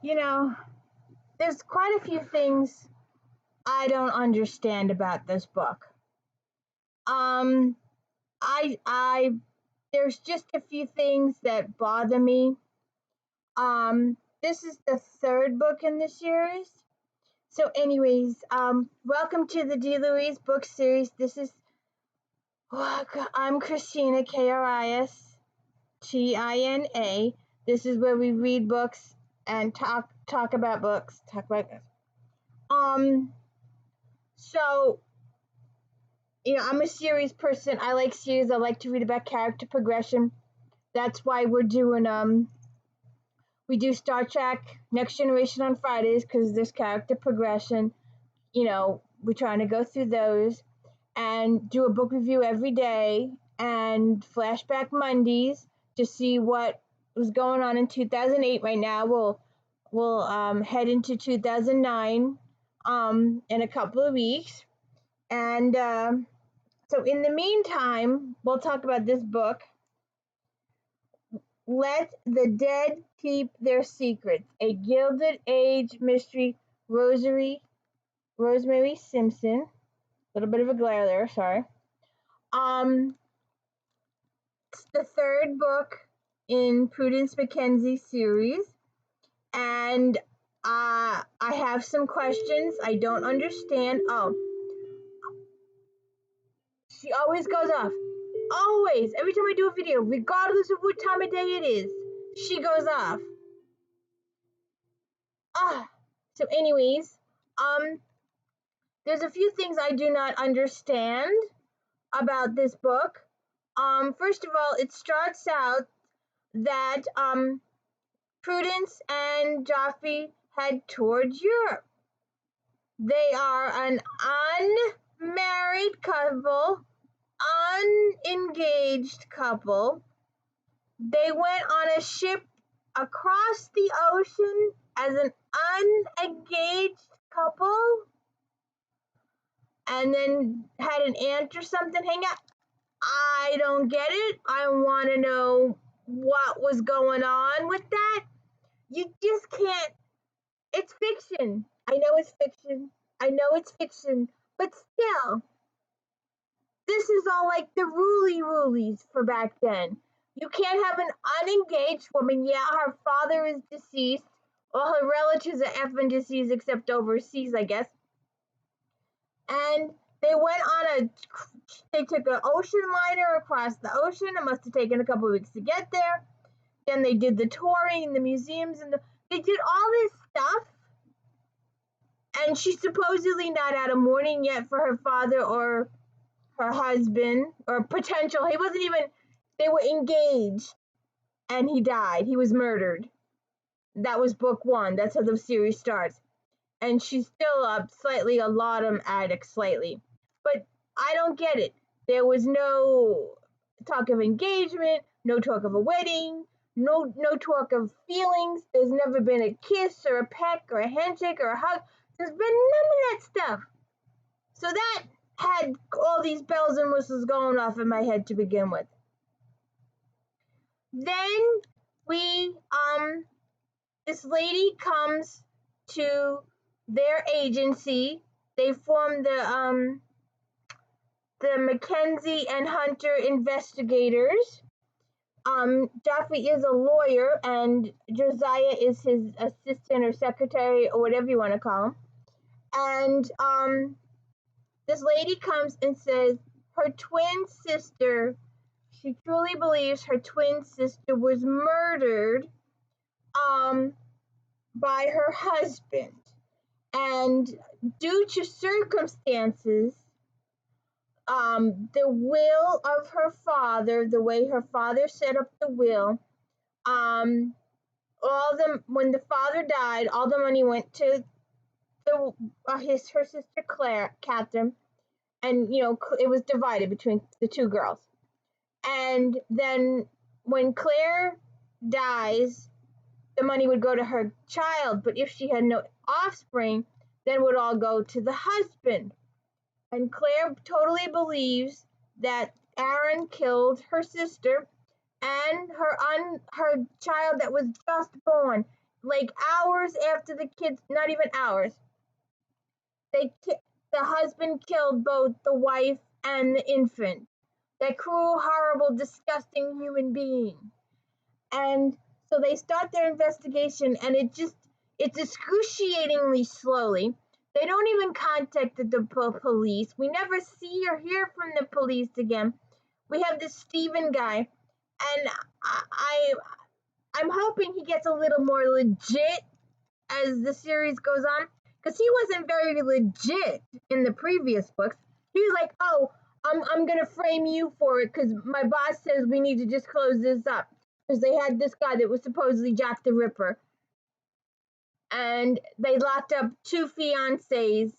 You know, there's quite a few things I don't understand about this book. Um, I there's just a few things that bother me. This is the third book in the series. So, anyways, welcome to the D. Louise book series. I'm Christina, Kristina. This is where we read books and talk about books. Talk about this. Um, so I'm a series person. I like series. I like to read about character progression. That's why we do Star Trek Next Generation on Fridays because there's character progression. We're trying to go through those and do a book review every day and flashback Mondays to see what was going on in 2008. Right now, we'll head into 2009 in a couple of weeks, and so in the meantime, we'll talk about this book. Let the Dead Keep Their Secrets, a Gilded Age mystery. Rosemary Simpson. A little bit of a glare there, sorry. It's the third book in Prudence Mackenzie's series, and I have some questions I don't understand. Oh, she always goes off. Always, every time I do a video, regardless of what time of day it is, she goes off. So anyways, there's a few things I do not understand about this book. First of all, it starts out that Prudence and Geofrey head towards Europe. They are an unmarried couple, unengaged couple. They went on a ship across the ocean as an unengaged couple and then had an aunt or something hang out. I don't get it. I want to know what was going on with that. You just can't. It's fiction. I know it's fiction. But still, this is all like the rulies for back then. You can't have an unengaged woman. Yeah, her father is deceased. All her relatives are effing deceased except overseas, I guess. And they took an ocean liner across the ocean. It must have taken a couple of weeks to get there. Then they did the touring, the museums, and they did all this stuff. And she's supposedly not out of mourning yet for her father or her husband or potential. They were engaged and he died. He was murdered. That was book one. That's how the series starts. And she's still a laudanum addict, slightly. But I don't get it. There was no talk of engagement, no talk of a wedding, no talk of feelings. There's never been a kiss or a peck or a handshake or a hug. There's been none of that stuff. So that had all these bells and whistles going off in my head to begin with. Then this lady comes to their agency. They form the Mackenzie and Hunter investigators. Geoffrey is a lawyer and Josiah is his assistant or secretary or whatever you want to call him. And this lady comes and says her twin sister, she truly believes her twin sister was murdered by her husband. And due to circumstances, the will of her father, the way her father set up the will, when the father died, all the money went to her sister Catherine, and it was divided between the two girls. And then when Claire dies, the money would go to her child, but if she had no offspring, then it would all go to the husband. And Claire totally believes that Aaron killed her sister and her child that was just born. like hours after the kids, not even hours, the husband killed both the wife and the infant. That cruel, horrible, disgusting human being. And so they start their investigation, and it's excruciatingly slowly. They don't even contact the police. We never see or hear from the police again. We have this Steven guy, and I'm hoping he gets a little more legit as the series goes on, because he wasn't very legit in the previous books. He was like, "Oh, I'm gonna frame you for it because my boss says we need to just close this up." Because they had this guy that was supposedly Jack the Ripper, and they locked up two fiancés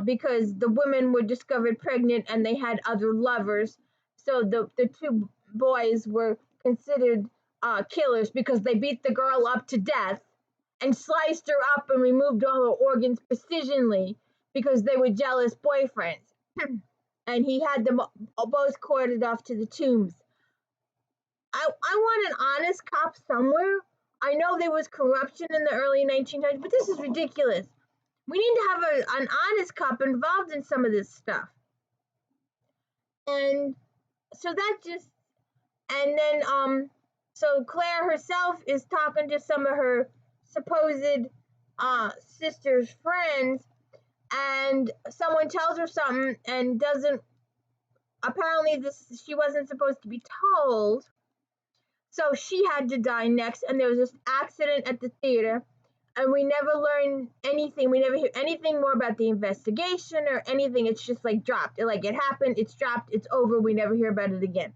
because the women were discovered pregnant and they had other lovers. So the two boys were considered killers because they beat the girl up to death and sliced her up and removed all her organs precisionally because they were jealous boyfriends. And he had them both corded off to the tombs. I want an honest cop somewhere. I know there was corruption in the early 1900s, but this is ridiculous. We need to have an honest cop involved in some of this stuff. And so that just, and then, so Claire herself is talking to some of her supposed sister's friends, and someone tells her something and doesn't, apparently she wasn't supposed to be told. So she had to die next, and there was this accident at the theater, and we never learn anything. We never hear anything more about the investigation or anything. It's just like dropped. It happened, it's dropped, it's over. We never hear about it again.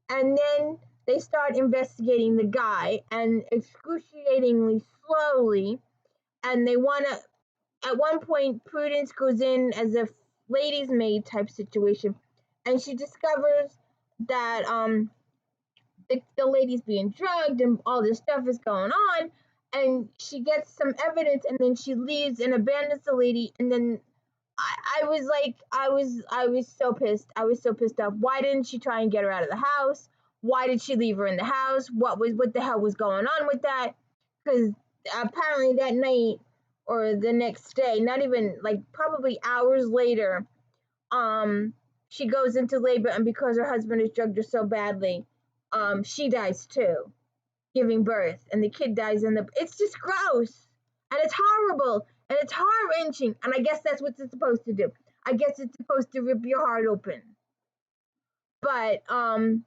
And then they start investigating the guy, and excruciatingly slowly. And they want to, at one point, Prudence goes in as a lady's maid type situation, and she discovers that the lady's being drugged and all this stuff is going on, and she gets some evidence, and then she leaves and abandons the lady. And then I was like, I was so pissed. I was so pissed off. Why didn't she try and get her out of the house? Why did she leave her in the house? What the hell was going on with that? Because apparently that night or the next day, not even, like, probably hours later, she goes into labor, and because her husband has drugged her so badly, she dies too, giving birth, and the kid dies it's just gross, and it's horrible, and it's heart-wrenching, and I guess that's what it's supposed to do. I guess it's supposed to rip your heart open. But I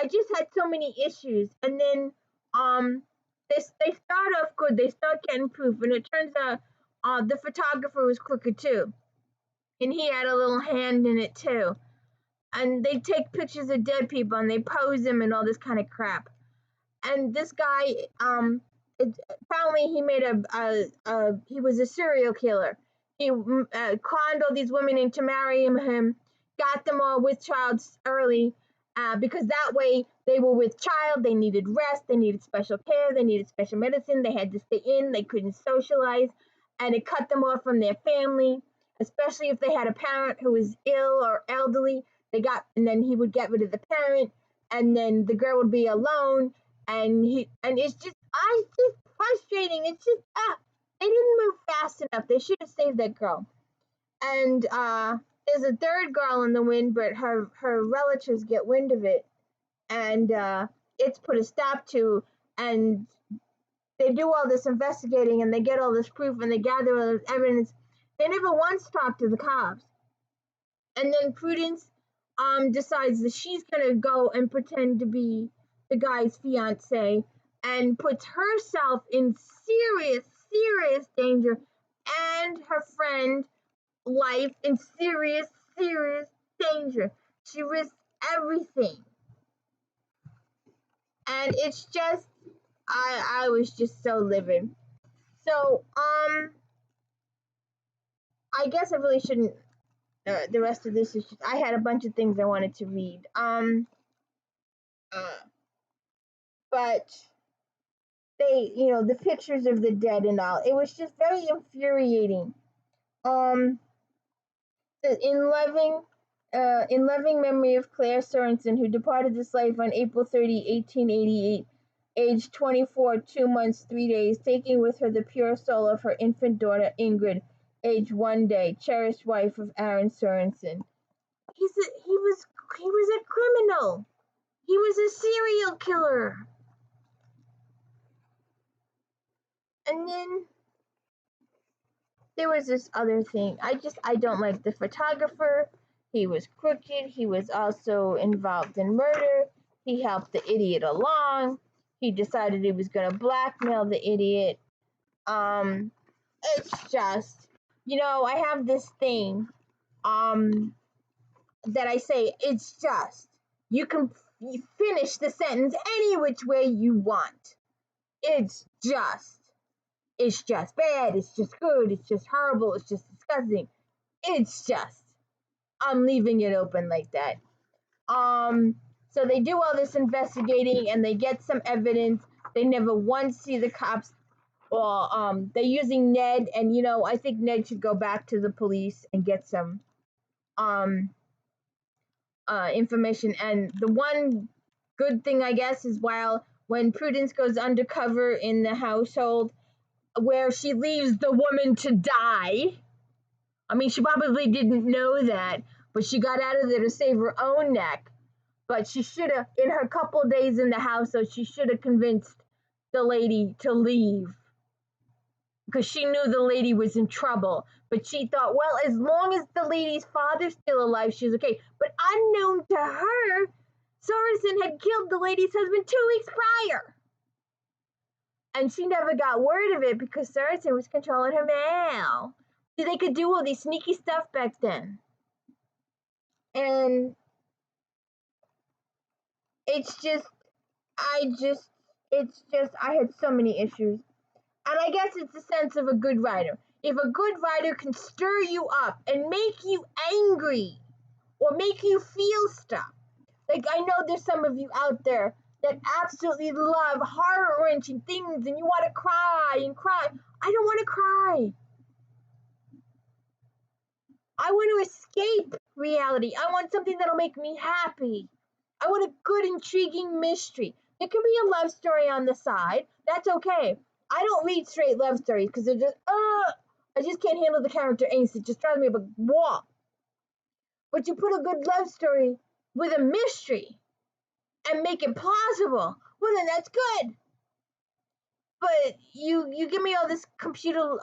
just had so many issues, and then they start off good. They start getting proof, and it turns out the photographer was crooked too, and he had a little hand in it too. And they take pictures of dead people and they pose them and all this kind of crap. And this guy, apparently he made he was a serial killer. He conned all these women into marrying him, got them all with child early, because that way they were with child, they needed rest, they needed special care, they needed special medicine, they had to stay in, they couldn't socialize, and it cut them off from their family, especially if they had a parent who was ill or elderly. And then he would get rid of the parent, and then the girl would be alone, and it's just frustrating. It's just they didn't move fast enough. They should have saved that girl. And there's a third girl in the wind, but her relatives get wind of it, and it's put a stop to. And they do all this investigating, and they get all this proof, and they gather all this evidence. They never once talked to the cops. And then Prudence decides that she's gonna go and pretend to be the guy's fiance, and puts herself in serious danger, and her friend life in serious danger. She risks everything, and it's just I was just so livid. So I guess I really shouldn't. The rest of this is just, I had a bunch of things I wanted to read. But they, the pictures of the dead and all, it was just very infuriating. Um, in loving memory of Claire Sorensen, who departed this life on April 30, 1888, age 24, 2 months, 3 days, taking with her the pure soul of her infant daughter Ingrid, age 1 day, cherished wife of Aaron Sorensen. He was a criminal. He was a serial killer. And then there was this other thing. I don't like the photographer. He was crooked. He was also involved in murder. He helped the idiot along. He decided he was going to blackmail the idiot. It's just, I have this thing that I say, it's just. You can finish the sentence any which way you want. It's just. It's just bad. It's just good. It's just horrible. It's just disgusting. It's just. I'm leaving it open like that. So they do all this investigating and they get some evidence. They never once see the cops. Well, they're using Ned, and I think Ned should go back to the police and get some information. And the one good thing, I guess, is when Prudence goes undercover in the household, where she leaves the woman to die. I mean, she probably didn't know that, but she got out of there to save her own neck. But she should have, in her couple days in the house, so she should have convinced the lady to leave, because she knew the lady was in trouble. But she thought, well, as long as the lady's father's still alive, she's okay. But unknown to her, Sorensen had killed the lady's husband 2 weeks prior. And she never got word of it because Sorensen was controlling her mail. See, they could do all these sneaky stuff back then. And I had so many issues. And I guess it's the sense of a good writer. If a good writer can stir you up and make you angry or make you feel stuff. Like, I know there's some of you out there that absolutely love heart-wrenching things and you want to cry and cry. I don't want to cry. I want to escape reality. I want something that'll make me happy. I want a good, intriguing mystery. There can be a love story on the side. That's okay. I don't read straight love stories because they're just, I just can't handle the character angst. It just drives me up a wall. But you put a good love story with a mystery and make it plausible, well, then that's good. But you give me all this couple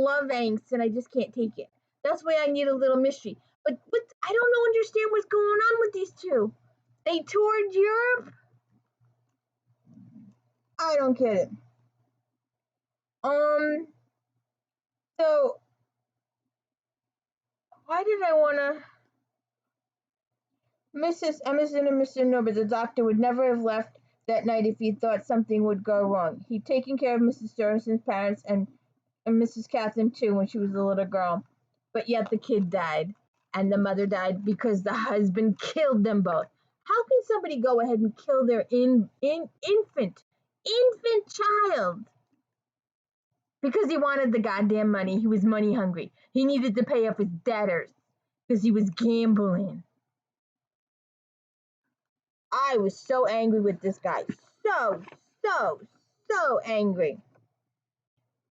love angst, and I just can't take it. That's why I need a little mystery. But I don't understand what's going on with these two. They toured Europe. I don't get it. So why did I wanna? Mrs. Emerson and Mr. Norbert, the doctor, would never have left that night if he thought something would go wrong. He'd taken care of Mrs. Sorensen's parents and Mrs. Catherine too when she was a little girl. But yet the kid died, and the mother died because the husband killed them both. How can somebody go ahead and kill their infant child? Because he wanted the goddamn money. He was money hungry. He needed to pay off his debtors because he was gambling. I was so angry with this guy. So angry.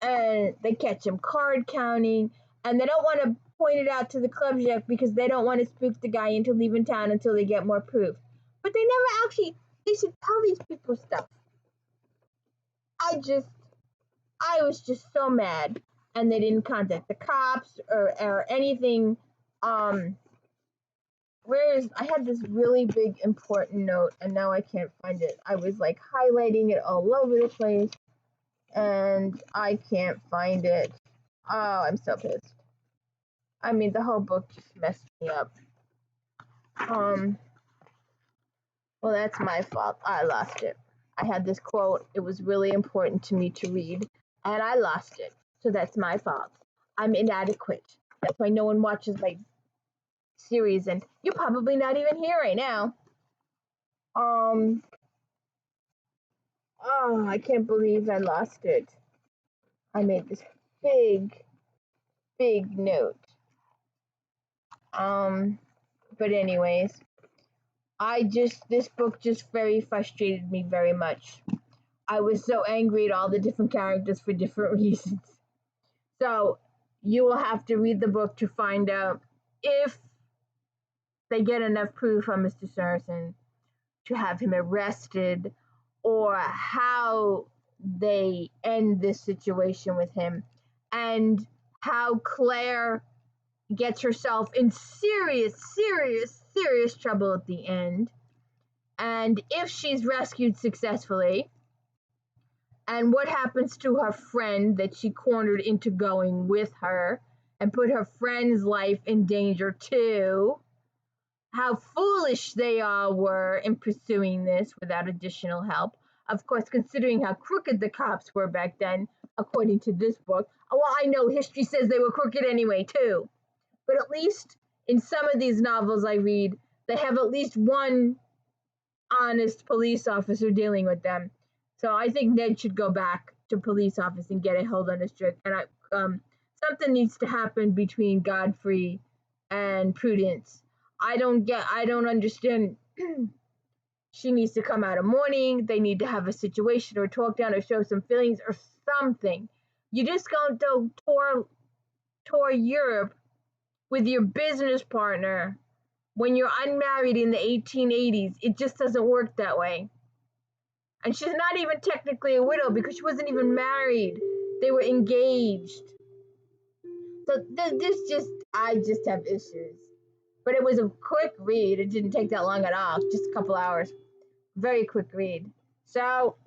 And they catch him card counting, and they don't want to point it out to the club chef because they don't want to spook the guy into leaving town until they get more proof. But they should tell these people stuff. I was just so mad, and they didn't contact the cops or anything. I had this really big important note, and now I can't find it. I was like highlighting it all over the place, and I can't find it. Oh, I'm so pissed. I mean, the whole book just messed me up. Well, that's my fault. I lost it. I had this quote. It was really important to me to read, and I lost it. So that's my fault. I'm inadequate. That's why no one watches my series, and you're probably not even here right now. Oh, I can't believe I lost it. I made this big note. But anyways, this book just very frustrated me very much. I was so angry at all the different characters for different reasons. So you will have to read the book to find out if they get enough proof on Mr. Saracen to have him arrested, or how they end this situation with him, and how Claire gets herself in serious trouble at the end, and if she's rescued successfully, and what happens to her friend that she cornered into going with her and put her friend's life in danger too. How foolish they all were in pursuing this without additional help. Of course, considering how crooked the cops were back then, according to this book. Well, I know history says they were crooked anyway, too. But at least in some of these novels I read, they have at least one honest police officer dealing with them. So I think Ned should go back to police office and get a hold on his trick. And something needs to happen between Godfrey and Prudence. I don't understand. She needs to come out of mourning. They need to have a situation or talk down or show some feelings or something. You just don't go tour Europe with your business partner when you're unmarried in the 1880s. It just doesn't work that way. And she's not even technically a widow because she wasn't even married. They were engaged. So I just have issues. But it was a quick read. It didn't take that long at all. Just a couple hours. Very quick read. So,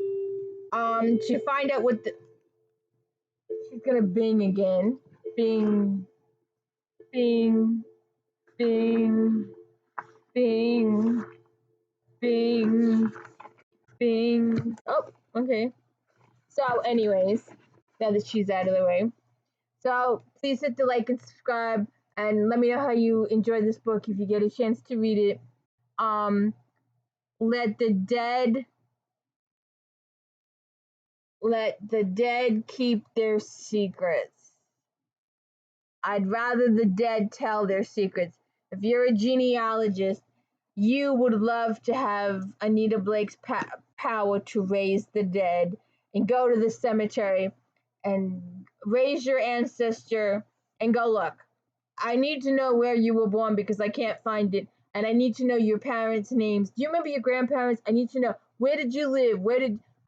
to find out what she's gonna bing again. Bing, bing, bing, bing, bing, bing. Oh, okay. So, anyways, now that she's out of the way. So, please hit the like and subscribe, and let me know how you enjoy this book if you get a chance to read it. Let the dead keep their secrets. I'd rather the dead tell their secrets. If you're a genealogist, you would love to have Anita Blake's power to raise the dead and go to the cemetery and raise your ancestor and go, look, I need to know where you were born because I can't find it. And I need to know your parents' names. Do you remember your grandparents? I need to know, where did you live?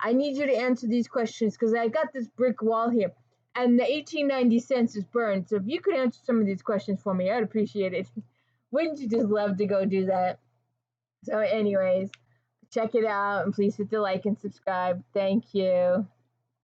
I need you to answer these questions because I got this brick wall here. And the 1890 census burned. So if you could answer some of these questions for me, I'd appreciate it. Wouldn't you just love to go do that? So anyways, check it out and please hit the like and subscribe. Thank you.